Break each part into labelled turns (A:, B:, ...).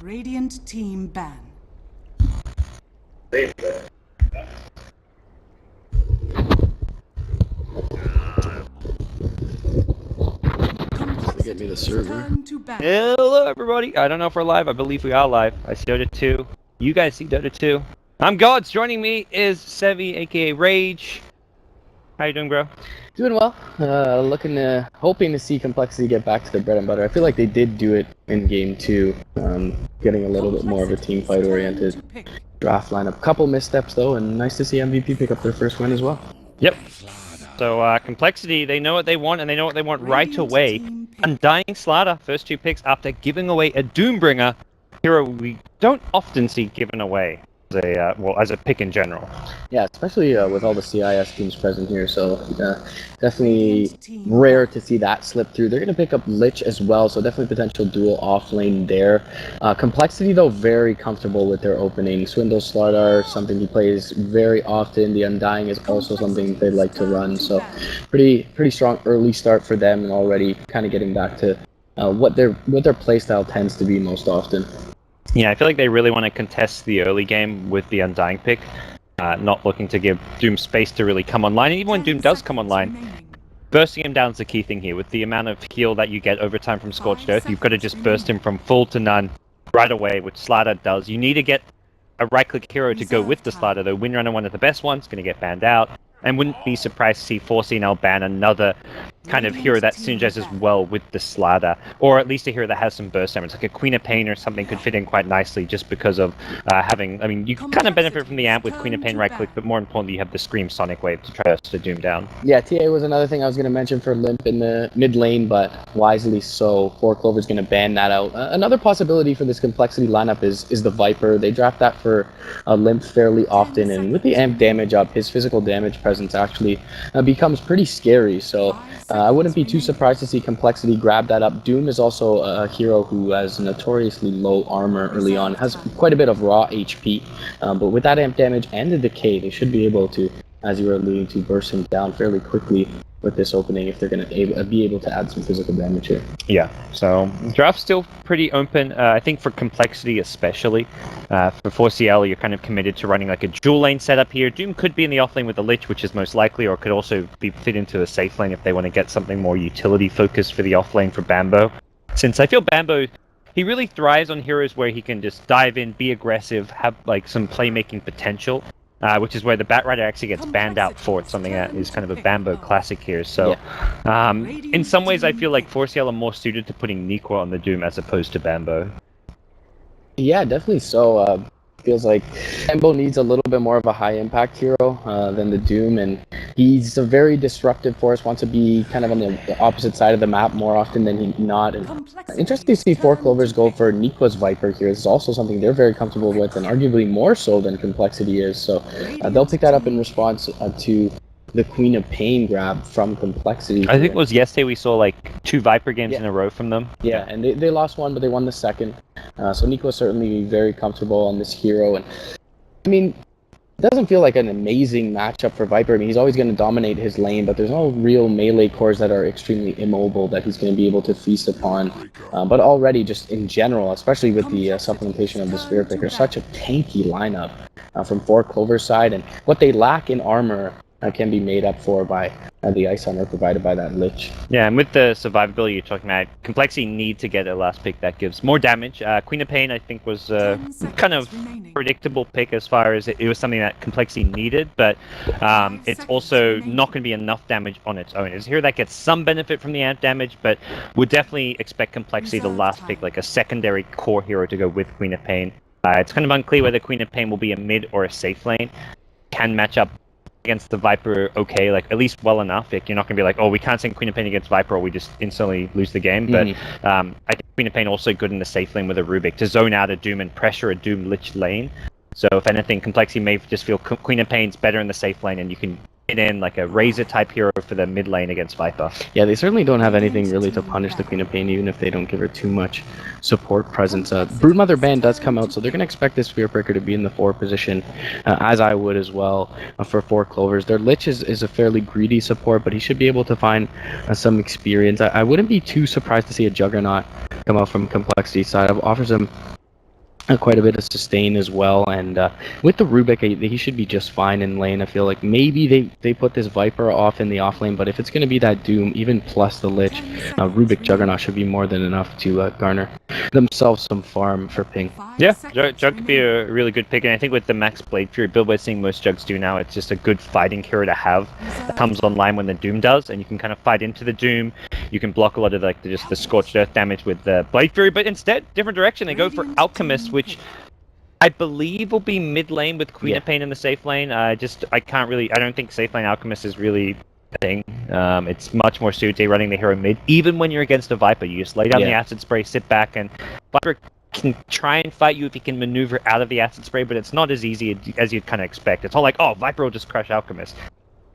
A: Radiant team ban.
B: Get me the server.
C: Hello, everybody. I don't know if we're live. I believe we are live. I see Dota 2. You guys see Dota 2. I'm Gods. Joining me is Sevi, aka Rage. How you doing, bro?
B: Doing well. Hoping to see compLexity get back to the bread and butter. I feel like they did do it in game 2, getting a little bit more of a team fight oriented draft lineup. Couple missteps though, and nice to see MVP pick up their first win as well.
C: Yep. So compLexity, they know what they want, and they know what they want right away. Undying Slardar, first 2 picks after giving away a Doombringer hero we don't often see given away. As a pick in general.
B: Yeah, especially with all the CIS teams present here, so definitely rare to see that slip through. They're going to pick up Lich as well, so definitely potential dual off lane there. compLexity, though, very comfortable with their opening. Swindle Slardar, something he plays very often. The Undying is also something they like to run, so pretty strong early start for them, and already kind of getting back to what their playstyle tends to be most often.
C: Yeah, I feel like they really want to contest the early game with the Undying pick, not looking to give Doom space to really come online. And even when Doom does come online, bursting him down is the key thing here. With the amount of heal that you get over time from Scorched Earth, you've got to just burst him from full to none right away, which Slardar does. You need to get a right-click hero to go with the Slardar, though. Windrunner, one of the best ones, going to get banned out. And wouldn't be surprised to see 4C&L ban another kind of hero that synergizes well with the Slardar, or at least a hero that has some burst damage, like a Queen of Pain or something could fit in quite nicely just because of having, I mean, you kind of benefit from the amp with Queen of Pain right click, but more importantly you have the Scream Sonic Wave to try to Doom down.
B: Yeah, TA was another thing I was going to mention for Limp in the mid lane, but wisely so. 4Clover's going to ban that out. Another possibility for this compLexity lineup is the Viper. They draft that for Limp fairly often, and with the amp damage up, his physical damage presence actually becomes pretty scary, so I wouldn't be too surprised to see compLexity grab that up. Doom is also a hero who has notoriously low armor early on, has quite a bit of raw HP, but with that amp damage and the decay, they should be able to, as you were alluding to, burst him down fairly quickly with this opening if they're going to be able to add some physical damage here.
C: Yeah, so draft's still pretty open. I think for compLexity especially. For 4CL, you're kind of committed to running like a dual lane setup here. Doom could be in the off lane with the Lich, which is most likely, or could also be fit into a safe lane if they want to get something more utility focused for the off lane for Bambo. Since I feel Bambo, he really thrives on heroes where he can just dive in, be aggressive, have like some playmaking potential. Which is where the Batrider actually gets banned out for. It's something that is kind of a Bambo classic here. So, in some ways, I feel like 4CL are more suited to putting Nikwa on the Doom as opposed to Bambo.
B: Yeah, definitely so. Feels like Bambo needs a little bit more of a high impact hero than the Doom, and he's a very disruptive force, wants to be kind of on the opposite side of the map more often than he's not. And interesting to see 4Clovers go for Nikwa's Viper here. This is also something they're very comfortable with, and arguably more so than compLexity is. So they'll pick that up in response to the Queen of Pain grab from compLexity.
C: I think it was yesterday we saw like 2 Viper games in a row from them.
B: Yeah, and they lost one, but they won the second. So Nico's certainly very comfortable on this hero. And I mean, it doesn't feel like an amazing matchup for Viper. I mean, he's always going to dominate his lane, but there's no real melee cores that are extremely immobile that he's going to be able to feast upon. But already, just in general, especially with the supplementation of the Sphere Picker, such a tanky lineup from 4Clover's side. And what they lack in armor can be made up for by the ice armor provided by that Lich.
C: Yeah, and with the survivability you're talking about, compLexity need to get a last pick that gives more damage. Queen of Pain, I think, was kind of predictable pick as far as it was something that compLexity needed, but it's also not going to be enough damage on its own. It's here that gets some benefit from the amp damage, but would definitely expect compLexity to last pick like a secondary core hero to go with Queen of Pain. It's kind of unclear whether Queen of Pain will be a mid or a safe lane. Can match up against the Viper okay, like at least well enough. Like, you're not going to be like, oh, we can't send Queen of Pain against Viper or we just instantly lose the game. But I think Queen of Pain also good in the safe lane with a Rubik to zone out a Doom and pressure a Doom Lich lane. So if anything, compLexity may just feel Queen of Pain's better in the safe lane, and you can get in like a Razor type hero for the mid lane against Viper.
B: Yeah, they certainly don't have anything really to punish the Queen of Pain, even if they don't give her too much support presence. Broodmother ban does come out, so they're going to expect this Sphere Breaker to be in the 4 position, as I would as well for 4Clovers. Their Lich is a fairly greedy support, but he should be able to find some experience. I wouldn't be too surprised to see a Juggernaut come out from compLexity side. Offers him quite a bit of sustain as well, and with the Rubik, he should be just fine in lane. I feel like maybe they put this Viper off in the off lane, but if it's going to be that Doom, even plus the Lich, Rubik Juggernaut should be more than enough to garner themselves some farm for ping.
C: Yeah, Jug could be a really good pick, and I think with the Max Blade Fury build we're seeing most Jugs do now, it's just a good fighting hero to have that comes online when the Doom does, and you can kind of fight into the Doom. You can block a lot of like just the Scorched Earth damage with the Blade Fury, but instead, different direction. They go for Alchemist, which I believe will be mid lane with Queen of Pain in the safe lane. I don't think safe lane Alchemist is really a thing. It's much more suited to running the hero mid. Even when you're against a Viper, you just lay down the Acid Spray, sit back, and Viper can try and fight you if he can maneuver out of the Acid Spray, but it's not as easy as you'd kind of expect. It's all like, oh, Viper will just crush Alchemist.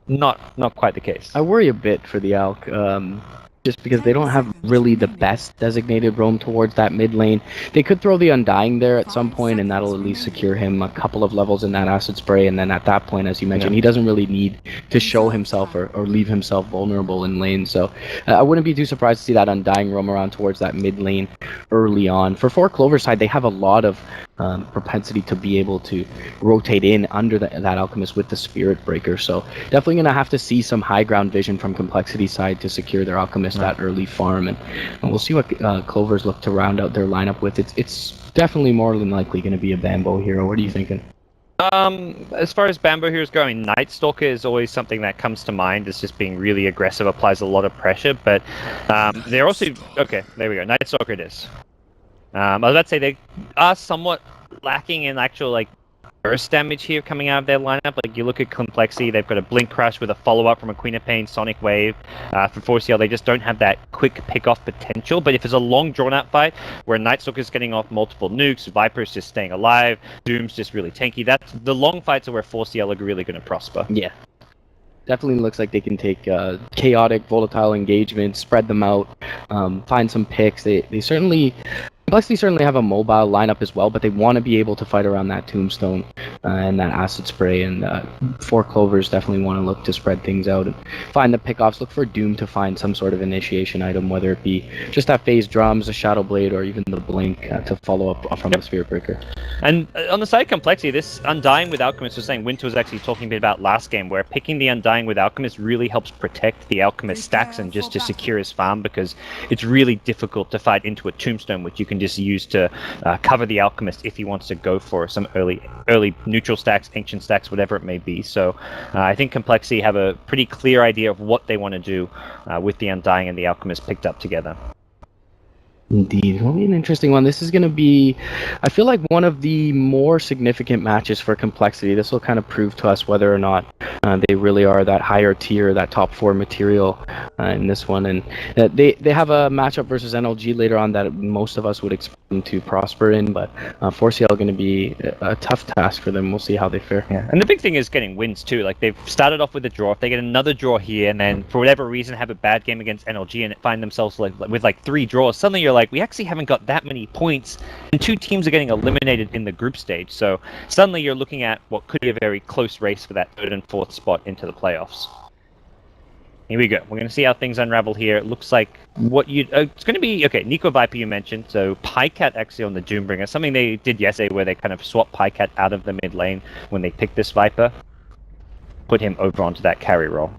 C: Not quite the case.
B: I worry a bit for the Alch, just because they don't have really the best designated roam towards that mid lane. They could throw the Undying there at some point, and that'll at least secure him a couple of levels in that Acid Spray, and then at that point, as you mentioned, he doesn't really need to show himself or leave himself vulnerable in lane. So I wouldn't be too surprised to see that Undying roam around towards that mid lane early on. For 4Clover's side, they have a lot of propensity to be able to rotate in under that Alchemist with the Spirit Breaker, so definitely going to have to see some high ground vision from Complexity side to secure their Alchemist that early farm, and we'll see what Clovers look to round out their lineup with. It's definitely more than likely going to be a Bambo hero. What are you thinking?
C: As far as Bambo heroes go, Night Stalker is always something that comes to mind as just being really aggressive, applies a lot of pressure, but they're also... Okay, there we go. Night Stalker it is. I was about to say they are somewhat lacking in actual like burst damage here coming out of their lineup. Like you look at Complexity, they've got a Blink Crush with a follow-up from a Queen of Pain, Sonic Wave. For 4CL, they just don't have that quick pick-off potential. But if it's a long, drawn-out fight where Night Stalker's getting off multiple nukes, Viper's just staying alive, Doom's just really tanky, that's the long fights are where 4CL are really going to prosper.
B: Yeah. Definitely looks like they can take chaotic, volatile engagements, spread them out, find some picks. They certainly have a mobile lineup as well, but they want to be able to fight around that Tombstone and that Acid Spray, and 4Clovers definitely want to look to spread things out and find the pickoffs. Look for Doom to find some sort of initiation item, whether it be just that phase drums, a Shadow Blade, or even the Blink to follow up from the Spirit Breaker.
C: And on the side of Complexity, this Undying with Alchemist was saying, Winter was actually talking a bit about last game, where picking the Undying with Alchemist really helps protect the Alchemist stacks and just to secure his farm, because it's really difficult to fight into a Tombstone, which you can just use to cover the Alchemist if he wants to go for some early neutral stacks, ancient stacks, whatever it may be. So I think Complexity have a pretty clear idea of what they want to do with the Undying and the Alchemist picked up together.
B: Indeed. It'll be an interesting one. This is going to be, I feel like, one of the more significant matches for Complexity. This will kind of prove to us whether or not they really are that higher tier, that top 4 material in this one. And they have a matchup versus NLG later on that most of us would expect them to prosper in, but 4CL going to be a tough task for them. We'll see how they fare.
C: Yeah. And the big thing is getting wins too. Like, they've started off with a draw. If they get another draw here and then for whatever reason have a bad game against NLG and find themselves with 3 draws, suddenly you're like, we actually haven't got that many points, and 2 teams are getting eliminated in the group stage. So suddenly you're looking at what could be a very close race for that 3rd and 4th spot into the playoffs. Here we go. We're going to see how things unravel here. It looks like what you... it's going to be... Okay, Nico Viper you mentioned. So Pycat actually on the Doombringer. Something they did yesterday where they kind of swapped Pycat out of the mid lane when they picked this Viper. Put him over onto that carry role.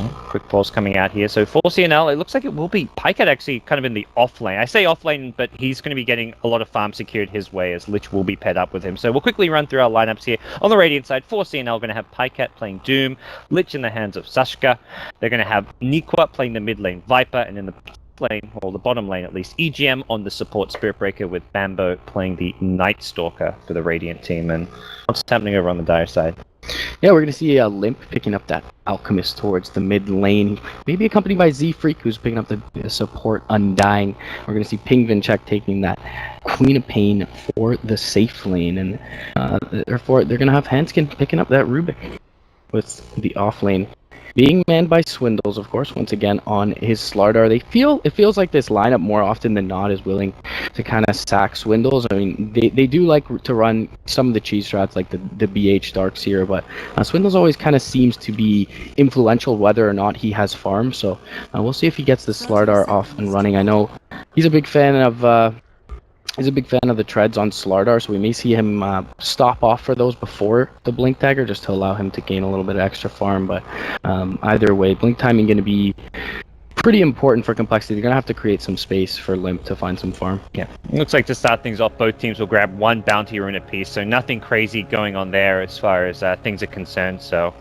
C: Quick pause coming out here. So 4C&L, it looks like it will be Pycat actually kind of in the off lane. I say off lane, but he's going to be getting a lot of farm secured his way as Lich will be paired up with him. So we'll quickly run through our lineups here. On the Radiant side, 4C&L going to have Pycat playing Doom, Lich in the hands of Sashka. They're going to have Nikwa playing the mid lane Viper, and in the lane, or the bottom lane at least, EGM on the support Spirit Breaker with Bambo playing the Night Stalker for the Radiant team. And what's happening over on the Dire side?
B: Yeah, we're going to see Limp picking up that Alchemist towards the mid lane, maybe accompanied by Z-Freak, who's picking up the support Undying. We're going to see Pingvincheck taking that Queen of Pain for the safe lane, and therefore they're going to have Hanskin picking up that Rubik. with the off lane being manned by Swindles, of course, once again on his Slardar. It feels like this lineup more often than not is willing to kind of sack Swindles. I mean, they do like to run some of the cheese strats like the BH Darks here, but Swindles always kind of seems to be influential whether or not he has farm. So we'll see if he gets the Slardar off and running. I know he's a big fan of the treads on Slardar, so we may see him stop off for those before the Blink Dagger, just to allow him to gain a little bit of extra farm. But either way, Blink timing going to be pretty important for complexity. They're going to have to create some space for Limp to find some farm.
C: Yeah, it looks like to start things off, both teams will grab one bounty rune apiece, so nothing crazy going on there as far as things are concerned. So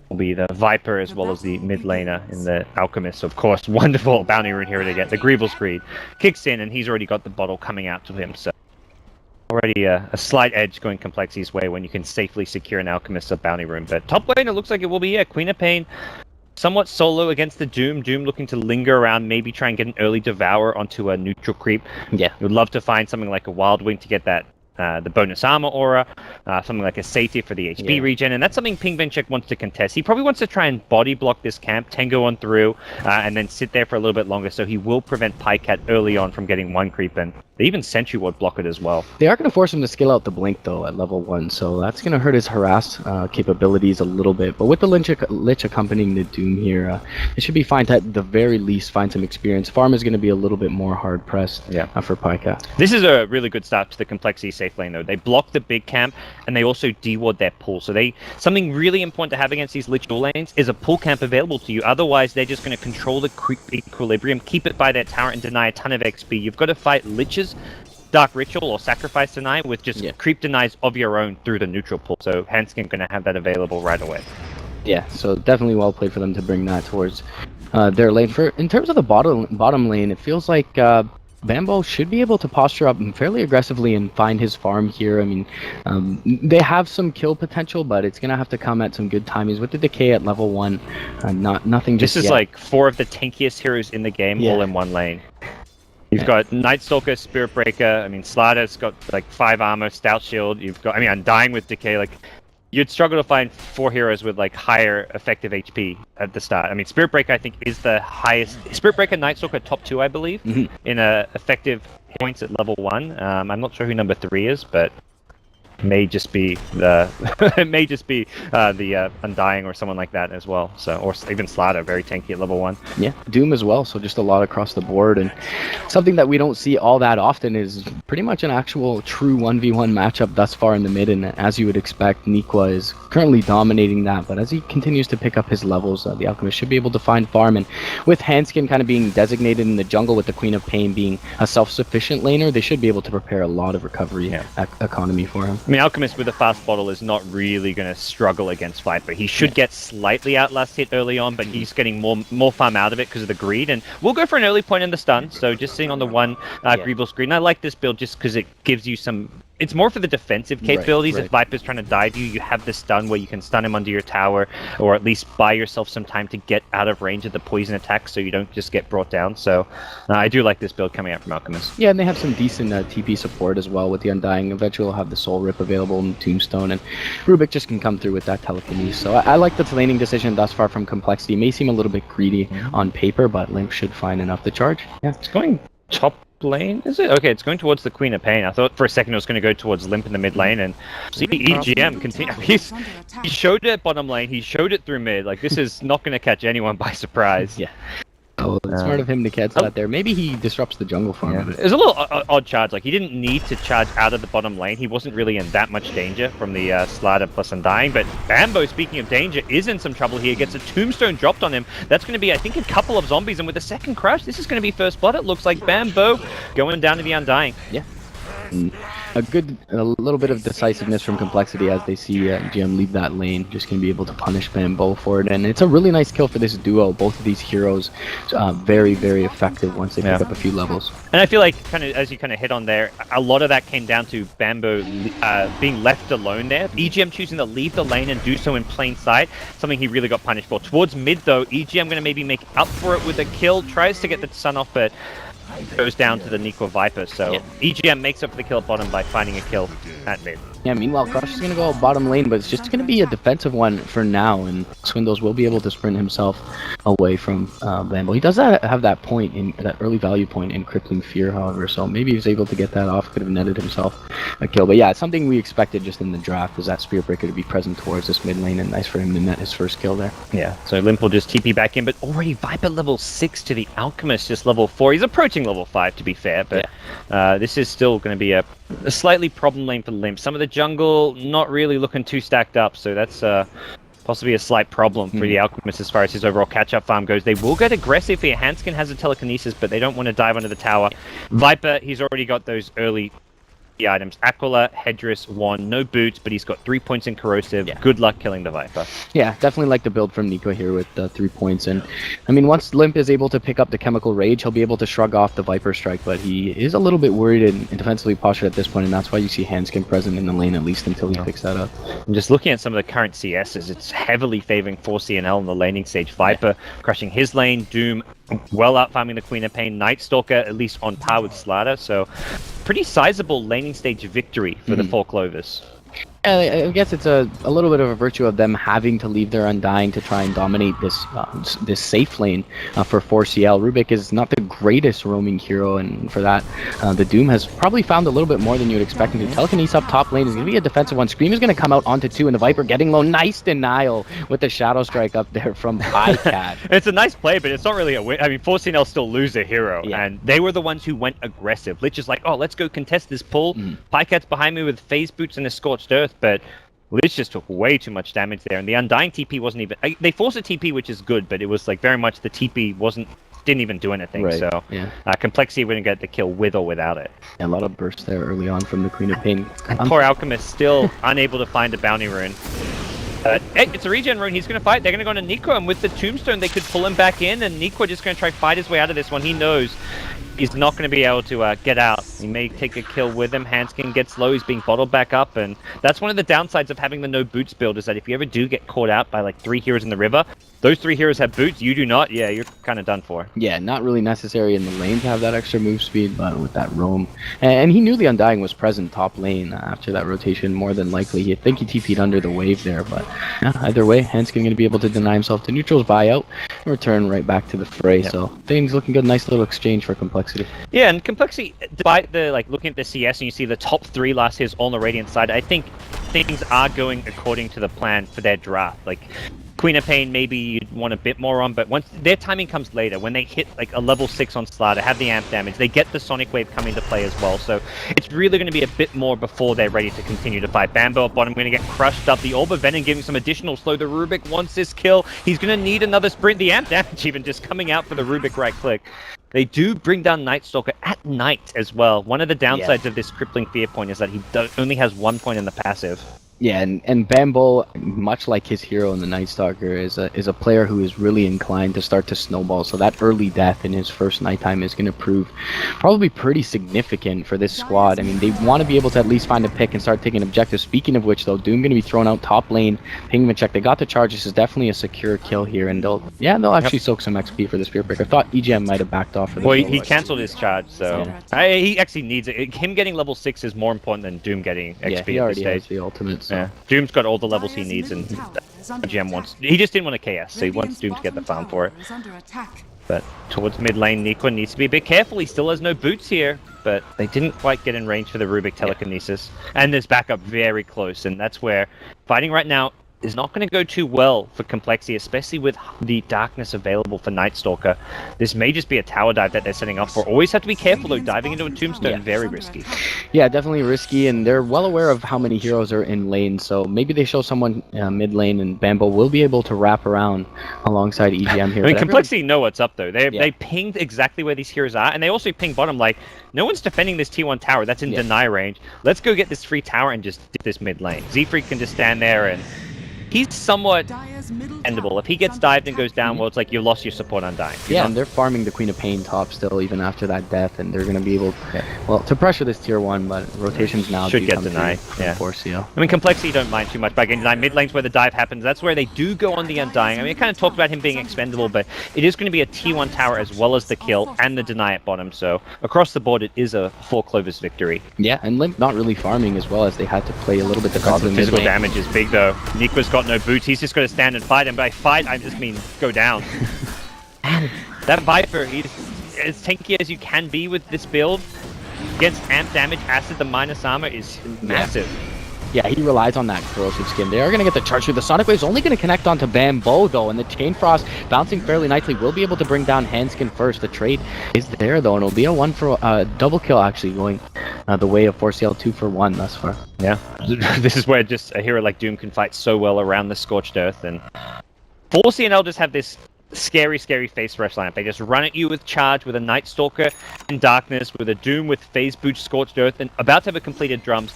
C: will be the Viper as well as the mid laner in the Alchemist. Of course, wonderful bounty rune here to get. The Greevil's Greed kicks in and he's already got the bottle coming out to him. So already a slight edge going Complexity's way when you can safely secure an Alchemist or bounty rune. But top lane, it looks like it will be Queen of Pain somewhat solo against the Doom. Doom looking to linger around, maybe try and get an early Devour onto a neutral creep. Yeah, would love to find something like a Wild Wing to get that the bonus armor aura, something like a safety for the HP regen, and that's something Ping Venchek wants to contest. He probably wants to try and body block this camp, Tango on through, and then sit there for a little bit longer, so he will prevent Pycat early on from getting one creep in. They even Sentry Ward block it as well.
B: They are going to force him to skill out the Blink, though, at level 1, so that's going to hurt his harass capabilities a little bit. But with the Lich accompanying the Doom here, it should be fine to, at the very least, find some experience. Farm is going to be a little bit more hard-pressed for Pycat.
C: This is a really good start to the Complexity safe lane, though. They block the big camp, and they also de-ward their pull. So something really important to have against these Lich dual lanes is a pull camp available to you. Otherwise, they're just going to control the creep equilibrium, keep it by their tower, and deny a ton of XP. You've got to fight Liches, Dark Ritual or Sacrifice Deny with just creep denies of your own through the neutral pull. So Hanskin going to have that available right away.
B: Yeah, so definitely well played for them to bring that towards their lane. In terms of the bottom lane, it feels like Bambo should be able to posture up fairly aggressively and find his farm here. I mean, they have some kill potential, but it's going to have to come at some good timings. With the Decay at level 1, nothing just
C: This is like 4 of the tankiest heroes in the game all in one lane. You've got Night Stalker, Spirit Breaker. I mean, Slardr's got like 5 armor, Stout Shield. You've got, I mean, Undying with Decay. Like, you'd struggle to find 4 heroes with like higher effective HP at the start. I mean, Spirit Breaker I think is the highest. Spirit Breaker, Night Stalker top 2, I believe, in effective points at level 1. I'm not sure who number 3 is, but may just be the the Undying or someone like that as well. So, or even Slardr, very tanky at level 1.
B: Yeah, Doom as well. So just a lot across the board, and something that we don't see all that often is pretty much an actual true 1v1 matchup thus far in the mid. And as you would expect, Nikwa is currently dominating that. But as he continues to pick up his levels, the Alchemist should be able to find farm. And with Hanskin kind of being designated in the jungle, with the Queen of Pain being a self-sufficient laner, they should be able to prepare a lot of recovery economy for him.
C: I mean, Alchemist with a fast bottle is not really going to struggle against Viper. He should get slightly outlast hit early on, but he's getting more farm out of it because of the greed. And we'll go for an early point in the stun. So just sitting on the one Greevil's Greed. And I like this build just because it gives you some... It's more for the defensive capabilities. If Viper's trying to dive you, you have the stun where you can stun him under your tower, or at least buy yourself some time to get out of range of the poison attack so you don't just get brought down. So I do like this build coming out from Alchemist.
B: Yeah, and they have some decent TP support as well with the Undying. Eventually we'll have the Soul Rip available in Tombstone, and Rubik just can come through with that telekinesis. So I like the laning decision thus far from Complexity. It may seem a little bit greedy on paper, but Limp should find enough to charge. Yeah,
C: it's going top lane, is it? Okay, it's going towards the Queen of Pain. I thought for a second it was going to go towards Limp in the mid lane, and see EGM continue. He showed it at bottom lane, he showed it through mid. Like, this is not going to catch anyone by surprise.
B: Yeah. Oh, it's smart of him to catch that there. Maybe he disrupts the jungle farm of it.
C: It was a little odd charge. Like, he didn't need to charge out of the bottom lane. He wasn't really in that much danger from the Slardr plus Undying. But Bambo, speaking of danger, is in some trouble here. Gets a tombstone dropped on him. That's going to be, I think, a couple of zombies. And with a second crush, this is going to be first blood. It looks like Bambo going down to the Undying.
B: Yeah. A little bit of decisiveness from Complexity as they see GM leave that lane. Just going to be able to punish Bambo for it. And it's a really nice kill for this duo. Both of these heroes very, very effective once they pick up a few levels.
C: And I feel like, kind of as you kind of hit on there, a lot of that came down to Bambo being left alone there. EGM choosing to leave the lane and do so in plain sight. Something he really got punished for. Towards mid, though, EGM going to maybe make up for it with a kill. Tries to get the sun off, but goes down to the Nikwa Viper. So EGM makes up for the kill at bottom by finding a kill at mid.
B: Yeah, meanwhile, Crush is going to go bottom lane, but it's just going to be a defensive one for now, and Swindles will be able to sprint himself away from Bamble. He does have that point, in that early value point in Crippling Fear, however, so maybe he was able to get that off, could have netted himself a kill. But yeah, it's something we expected just in the draft, was that Spear Breaker to be present towards this mid lane, and nice for him to net his first kill there.
C: Yeah, so Limp will just TP back in, but already Viper level 6 to the Alchemist just level 4. He's approaching level 5 to be fair, but this is still going to be a slightly problem lane for Limp. Some of the jungle not really looking too stacked up, so that's possibly a slight problem for the Alchemist as far as his overall catch-up farm goes. They will get aggressive here. Hanskin has a telekinesis, but they don't want to dive under the tower. Viper, he's already got those early items. Aquila, Hedris, Wand, no boots, but he's got 3 points in corrosive. Yeah. Good luck killing the Viper.
B: Yeah, definitely like the build from Nico here with 3 points. And I mean, once Limp is able to pick up the Chemical Rage, he'll be able to shrug off the Viper Strike, but he is a little bit worried and defensively postured at this point, and that's why you see Hanskin present in the lane, at least until he picks that up.
C: I'm just looking at some of the current CSs. It's heavily favoring 4C&L in the laning stage. Viper crushing his lane, Doom well out farming the Queen of Pain, Night Stalker at least on par with Slaughter, so pretty sizable laning stage victory for the 4 Clovers.
B: I guess it's a little bit of a virtue of them having to leave their Undying to try and dominate this safe lane for 4CL. Rubik is not the greatest roaming hero, and for that, the Doom has probably found a little bit more than you would expect him to. Telekinesis up top lane is going to be a defensive one. Scream is going to come out onto 2, and the Viper getting low. Nice denial with the Shadow Strike up there from Pycat.
C: It's a nice play, but it's not really a win. I mean, 4CL still lose a hero, and they were the ones who went aggressive. Lich is like, oh, let's go contest this pull. Pycat's behind me with Phase Boots and a Scorched Earth, but Lich just took way too much damage there, and the Undying TP wasn't even... They forced a TP, which is good, but it was like very much the TP didn't even do anything, right. So complexity wouldn't get the kill with or without it.
B: Yeah, a lot of bursts there early on from the Queen of Pain.
C: And poor Alchemist still unable to find a bounty rune. Hey, it's a regen rune. He's going to fight. They're going to go into Nico, and with the Tombstone, they could pull him back in, and Nico just going to try to fight his way out of this one. He knows he's not going to be able to get out. He may take a kill with him. Hanskin gets low. He's being bottled back up, and that's one of the downsides of having the no boots build, is that if you ever do get caught out by like 3 heroes in the river, those 3 heroes have boots, you do not, yeah, you're kind of done for.
B: Yeah, not really necessary in the lane to have that extra move speed, but with that roam. And he knew the Undying was present top lane after that rotation, more than likely. I think he TP'd under the wave there, but either way, Hanskin going to be able to deny himself to neutral's buyout and return right back to the fray. So things looking good. Nice little exchange for complexity.
C: Yeah, and complexity, despite the looking at the CS and you see the top 3 last hits on the Radiant side, I think things are going according to the plan for their draft. Like Queen of Pain, maybe you'd want a bit more on, but once their timing comes later, when they hit like a level 6 on Slaughter, have the amp damage, they get the Sonic Wave coming into play as well, so it's really going to be a bit more before they're ready to continue to fight. Bambo at bottom going to get crushed up, the Orb of Venom giving some additional slow. The Rubik wants this kill, he's going to need another sprint, the amp damage even just coming out for the Rubik right click. They do bring down Night Stalker at night as well. One of the downsides of this Crippling Fear point is that he only has 1 point in the passive.
B: Yeah, and Bambo, much like his hero in the Night Stalker, is a player who is really inclined to start to snowball. So that early death in his first nighttime is going to prove probably pretty significant for this squad. I mean, they want to be able to at least find a pick and start taking objectives. Speaking of which, though, Doom going to be thrown out top lane. Ping check. They got the charge. This is definitely a secure kill here, and they'll actually soak some XP for the Spear Breaker. I thought EGM might have backed off for this.
C: Well, he canceled his charge, so he actually needs it. Him getting level 6 is more important than Doom getting XP.
B: Yeah, he already has the ultimate. So.
C: Yeah, Doom's got all the levels he needs, and GM wants... He just didn't want to KS, so he wants Doom to get the farm for it. But towards mid lane, Nico needs to be a bit careful. He still has no boots here, but they didn't quite get in range for the Rubik telekinesis. And there's backup very close, and that's where fighting right now is not going to go too well for complexity, especially with the darkness available for Night Stalker. This may just be a tower dive that they're setting up for. Always have to be careful though, diving into a tombstone, very risky.
B: Yeah, definitely risky, and they're well aware of how many heroes are in lane, so maybe they show someone mid lane, and Bambo will be able to wrap around alongside EGM here.
C: I mean, complexity know what's up though. They pinged exactly where these heroes are, and they also ping bottom like, no one's defending this T1 tower, that's in deny range. Let's go get this free tower and just dip this mid lane. Z-Freak can just stand there and he's somewhat endable. If he gets dived and goes down, well, it's like you lost your support Undying.
B: Yeah, and they're farming the Queen of Pain top still, even after that death, and they're going to be able, well, to pressure this tier 1, but rotations now
C: should get denied. Yeah.
B: 4CL.
C: I mean, complexity don't mind too much by getting denied. Mid lane's where the dive happens. That's where they do go on the Undying. I mean, I kind of talked about him being expendable, but it is going to be a T1 tower as well as the kill and the deny at bottom. So across the board, it is a 4 Clovers victory.
B: Yeah, and Limp not really farming as well, as they had to play a little bit defensive.
C: The physical damage is big though. Nikwa's got no boots. He's just going to stand and fight him. By fight, I just mean go down. That Viper, he's as tanky as you can be with this build. Against amp damage, acid, the minus armor is massive.
B: Yeah, he relies on that corrosive skin. They are going to get the charge through. The Sonic Wave's only going to connect onto Bambo, though, and the Chain Frost bouncing fairly nicely will be able to bring down Handskin first. The trade is there, though, and it'll be a 1 for double kill, actually, going the way of 4CL 2 for 1 thus far.
C: Yeah, this is where just a hero like Doom can fight so well around the Scorched Earth, and 4C&L just have this scary face rush lineup. They just run at you with charge, with a Night Stalker in darkness, with a Doom with phase boot, Scorched Earth, and about to have a completed drums.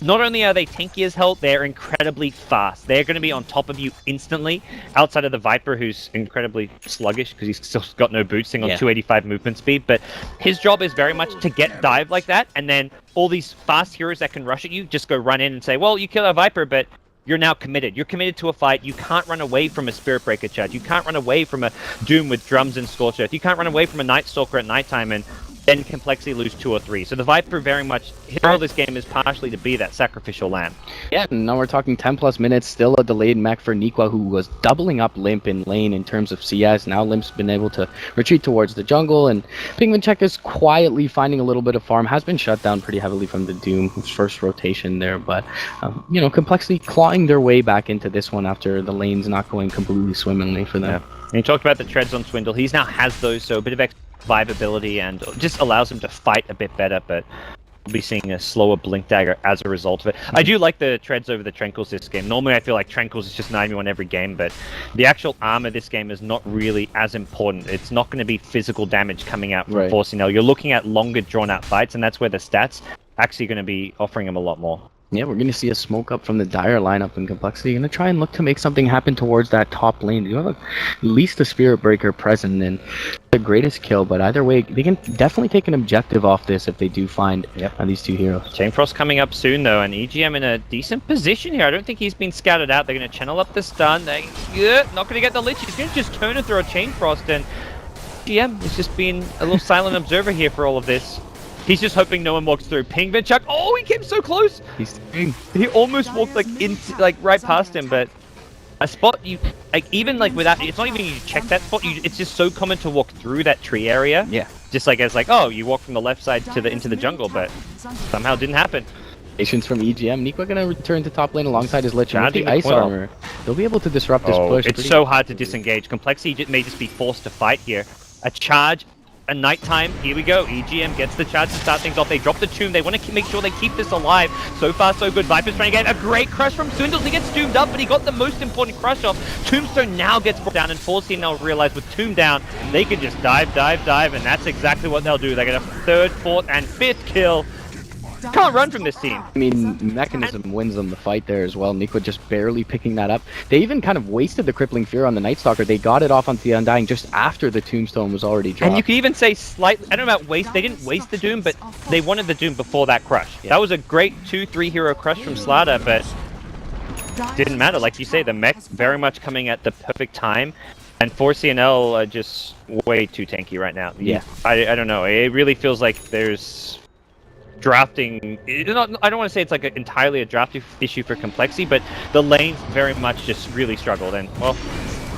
C: Not only are they tanky as hell, they're incredibly fast. They're going to be on top of you instantly, outside of the Viper, who's incredibly sluggish because he's still got no boosting on 285 movement speed. But his job is very much to get dive like that, and then all these fast heroes that can rush at you just go run in and say, well, you kill a Viper, but you're now committed. You're committed to a fight. You can't run away from a Spirit Breaker charge. You can't run away from a Doom with drums and Scorched Earth. You can't run away from a Night Stalker at nighttime and then complexity lose 2 or 3. So the Viper very much, his role this game is partially to be that sacrificial lamb. Yeah,
B: now we're talking 10 plus minutes, still a delayed mech for Nikwa, who was doubling up Limp in lane in terms of CS. Now Limp's been able to retreat towards the jungle, and Pingvincheck is quietly finding a little bit of farm. Has been shut down pretty heavily from the Doom first rotation there, but you know, complexity clawing their way back into this one after the lane's not going completely swimmingly for them.
C: Yeah. And you talked about the treads on Swindle. He's now has those, so a bit of extra survivability and just allows him to fight a bit better, but we'll be seeing a slower Blink Dagger as a result of it. I do like the treads over the Tranquils this game. Normally I feel like Tranquils is just 91 every game, but the actual armor this game is not really as important. It's not going to be physical damage coming out from 4C&L. You're looking at longer drawn out fights, and that's where the stats actually going to be offering him a lot more.
B: Yeah, we're going to see a smoke up from the Dire lineup in complexity. Going to try and look to make something happen towards that top lane. You have at least a Spirit Breaker present and the greatest kill, but either way, they can definitely take an objective off this if they do find these two heroes.
C: Chain Frost coming up soon, though, and EGM in a decent position here. I don't think he's been scouted out. They're going to channel up the stun. Not going to get the Lich. He's going to just turn and throw a Chain Frost, and EGM has just been a little silent observer here for all of this. He's just hoping no one walks through. Pingvincheck. Oh, he came so close. He almost walked like right past him, but a spot you even without, it's not even you check that spot. It's just so common to walk through that tree area.
B: Yeah.
C: Just like as oh, you walk from the left side to into the jungle, but somehow it didn't happen.
B: Patience from EGM. Nikwa gonna return to top lane alongside his Lich. With the ice armor, they'll be able to disrupt this push.
C: It's so hard to disengage. Complexity may just be forced to fight here. A charge. A nighttime, here we go. EGM gets the charge to start things off. They drop the tomb. They want to make sure they keep this alive. So far, so good. Viper's trying to get a great crush from Swindles. He gets doomed up, but he got the most important crush off. Tombstone now gets brought down, and 4C&L realize with Tomb down, they can just dive, and that's exactly what they'll do. They get a 3rd, 4th, and 5th kill. Can't run from this team.
B: I mean, Mechanism wins them the fight there as well. Nikwa just barely picking that up. They even kind of wasted the Crippling Fear on the Night Stalker. They got it off onto the Undying just after the Tombstone was already dropped.
C: And you could even say slightly, I don't know about waste, they didn't waste the Doom, but they wanted the Doom before that crush. Yeah. That was a great 2-3 hero crush from Slaughter, but didn't matter. Like you say, the mech very much coming at the perfect time. And 4C&L are just way too tanky right now.
B: Yeah.
C: I don't know. It really feels like there's drafting. I don't want to say it's entirely a draft issue for complexity, but the lanes very much just really struggled, and well,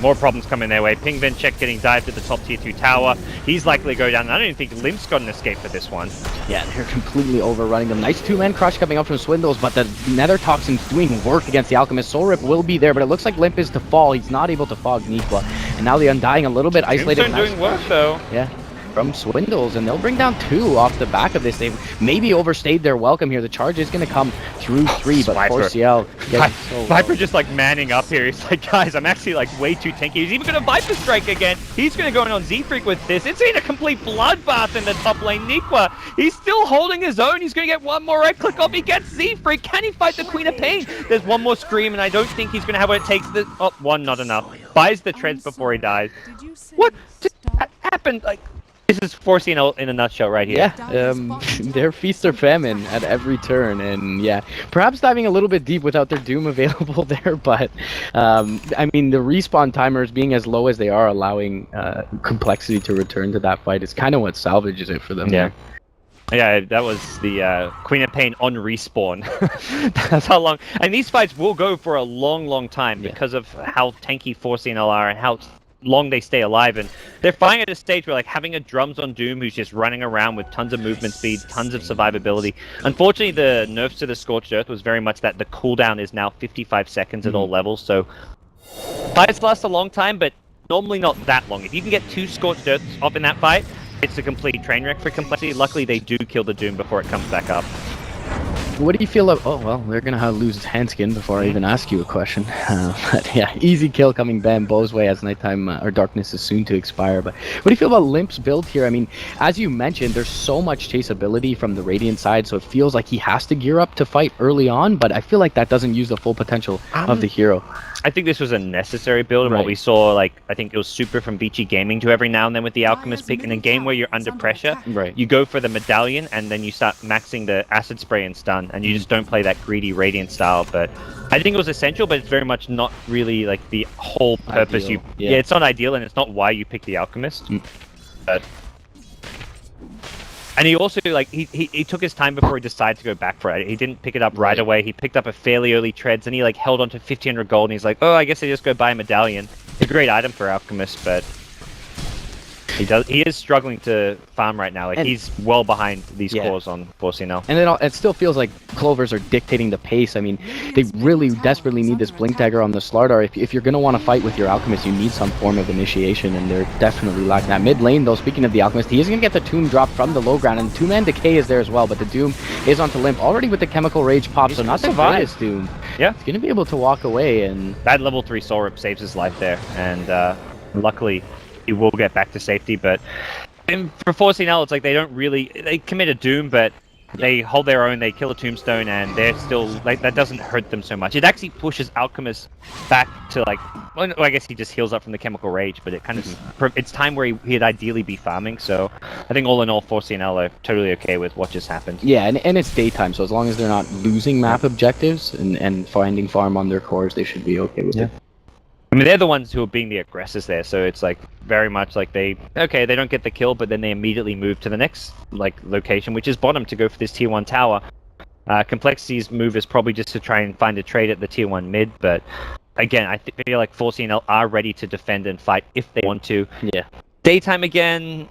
C: more problems coming their way. Pingvincheck getting dived at the top tier 2 tower. He's likely to go down. I don't even think Limp's got an escape for this one.
B: Yeah, they're completely overrunning them. Nice 2-man crush coming up from Swindles, but the Nether Toxin's doing work against the Alchemist. Soul Rip will be there, but it looks like Limp is to fall. He's not able to fog Nikwa, and now the Undying a little bit isolated.
C: Tombstone doing work though.
B: Yeah. from Swindles, and they'll bring down 2 off the back of this. They maybe overstayed their welcome here. The charge is going to come through 3, but 4CL getting so
C: Viper just like manning up here. He's like, guys, I'm actually like way too tanky. He's even going to Viper Strike again. He's going to go in on Z-Freak with this. It's been a complete bloodbath in the top lane. Nikwa, he's still holding his own. He's going to get one more right click off. He gets Z-Freak. Can he fight the Queen of Pain? There's one more Scream, and I don't think he's going to have what it takes. One, not enough. Buys the treads before he dies. What just happened? Like, this is 4C&L in a nutshell right here.
B: Yeah, they're feast or famine at every turn, and yeah, perhaps diving a little bit deep without their Doom available there, but I mean, the respawn timers being as low as they are, allowing complexity to return to that fight is kind of what salvages it for them.
C: Yeah. Yeah, that was the Queen of Pain on respawn. That's how long. And these fights will go for a long, long time because of how tanky 4C&L are and how long they stay alive. And they're fighting at a stage where, like, having a drums on Doom who's just running around with tons of movement speed, tons of survivability. Unfortunately, the nerfs to the Scorched Earth was very much that the cooldown is now 55 seconds at all levels. So fights last a long time, but normally not that long. If you can get 2 Scorched Earths off in that fight, it's a complete train wreck for complexity. Luckily, they do kill the Doom before it comes back up.
B: What do you feel of... Oh, well, they're going to lose Handskin before I even ask you a question. But yeah, easy kill coming Bambo's way as nighttime or darkness is soon to expire. But what do you feel about Limp's build here? I mean, as you mentioned, there's so much chaseability from the Radiant side, so it feels like he has to gear up to fight early on, but I feel like that doesn't use the full potential of the hero.
C: I think this was a necessary build, and what we saw, like, I think it was super from Vici Gaming to every now and then with the Alchemist pick. In a game where you're under pressure, you go for the Medallion, and then you start maxing the Acid Spray and Stun, and you just don't play that greedy Radiant style. But I think it was essential, but it's very much not really, like, the whole purpose.
B: Ideal.
C: Yeah, it's not ideal, and it's not why you pick the Alchemist. But... And he also, like, he took his time before he decided to go back for it. He didn't pick it up right away. He picked up a fairly early treads, and he, like, held on to 1,500 gold, and he's like, oh, I guess I just go buy a Medallion. It's a great item for Alchemist, but he is struggling to farm right now. Like, he's well behind these cores on 4C&L.
B: And it still feels like Clovers are dictating the pace. I mean, they really desperately need this Blink Dagger on the Slardar. If you're going to want to fight with your Alchemist, you need some form of initiation, and they're definitely lacking that. Mid lane, though, speaking of the Alchemist, he is going to get the Tomb drop from the low ground, and 2-man Decay is there as well, but the Doom is onto Limp already with the Chemical Rage pop, so not the greatest Doom. Yeah. He's going to be able to walk away, and...
C: That level 3 Soul Rip saves his life there, and luckily he will get back to safety. But for 4C&L, it's like they don't really... They commit a Doom, but they hold their own, they kill a Tombstone, and they're still... Like, that doesn't hurt them so much. It actually pushes Alchemist back to, like... Well, I guess he just heals up from the Chemical Rage, but it kind of... It's time where he'd ideally be farming, so I think all in all, 4C&L are totally okay with what just happened.
B: Yeah, and it's daytime, so as long as they're not losing map objectives and finding farm on their cores, they should be okay with it.
C: I mean, they're the ones who are being the aggressors there, so it's like very much like they don't get the kill, but then they immediately move to the next like location, which is bottom, to go for this tier 1 tower. Complexity's move is probably just to try and find a trade at the tier 1 mid, but again, I feel like 4C&L are ready to defend and fight if they want to. Yeah. Daytime again,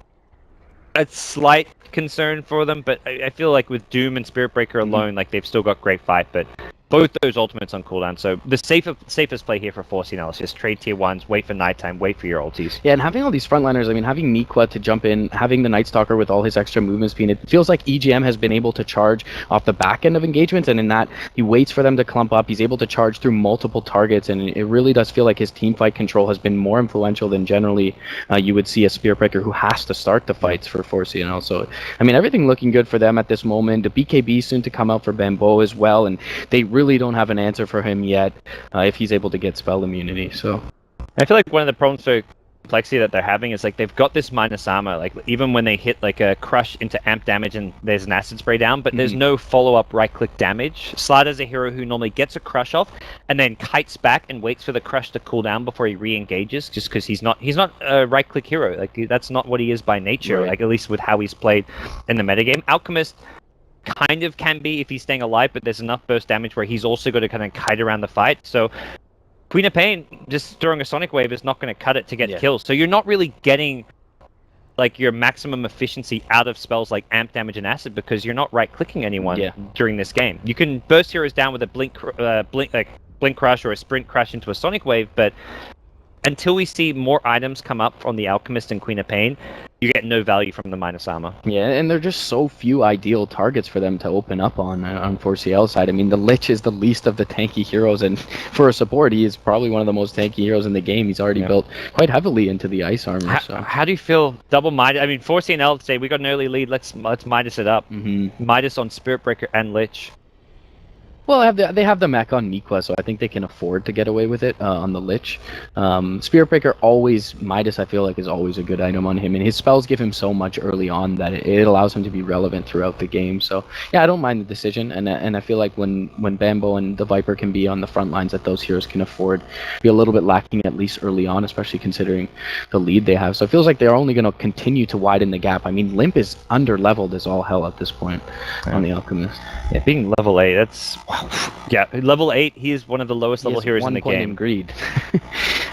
C: a slight concern for them, but I feel like with Doom and Spirit Breaker alone, like they've still got great fight, but both those ultimates on cooldown, so the safest play here for 4C&L is just trade tier 1s, wait for nighttime, wait for your ultis.
B: Yeah, and having all these frontliners, I mean, having Nikwa to jump in, having the Night Stalker with all his extra movement speed, it feels like EGM has been able to charge off the back end of engagements, and in that, he waits for them to clump up, he's able to charge through multiple targets, and it really does feel like his team fight control has been more influential than generally you would see a Spirit Breaker who has to start the fights for 4C&L. So, I mean, everything looking good for them at this moment. The BKB soon to come out for Bambo as well, and they really don't have an answer for him yet if he's able to get spell immunity. So
C: I feel like one of the problems for complexity that they're having is like they've got this minus armor, like even when they hit like a crush into amp damage and there's an acid spray down, but there's no follow-up right click damage. Slider's a hero who normally gets a crush off and then kites back and waits for the crush to cool down before he re-engages, just because he's not a right click hero. Like that's not what he is by nature, like at least with how he's played in the metagame. Alchemist kind of can be if he's staying alive, but there's enough burst damage where he's also got to kind of kite around the fight. So Queen of Pain just throwing a Sonic Wave is not going to cut it to get kills. So you're not really getting like your maximum efficiency out of spells like amp damage and acid because you're not right clicking anyone during this game. You can burst heroes down with a blink crush or a sprint crush into a Sonic Wave, but until we see more items come up from the Alchemist and Queen of Pain, you get no value from the minus armor.
B: Yeah, and there are just so few ideal targets for them to open up on 4CL side. I mean, the Lich is the least of the tanky heroes, and for a support, he is probably one of the most tanky heroes in the game. He's already built quite heavily into the ice armor.
C: How do you feel double Midas? I mean, 4C&L say we got an early lead. Let's Midas it up. Midas on Spirit Breaker and Lich.
B: Well, they have the mech on Nikwa, so I think they can afford to get away with it on the Lich. Spirit Breaker always, Midas I feel like is always a good item on him, and his spells give him so much early on that it allows him to be relevant throughout the game. So yeah, I don't mind the decision, and I feel like when Bambo and the Viper can be on the front lines, that those heroes can afford be a little bit lacking at least early on, especially considering the lead they have. So it feels like they're only going to continue to widen the gap. I mean, Limp is under-leveled as all hell at this point on the Alchemist.
C: Yeah, being level 8, that's... Yeah, level 8, he is one of the lowest level heroes in the game.
B: 1 point in greed.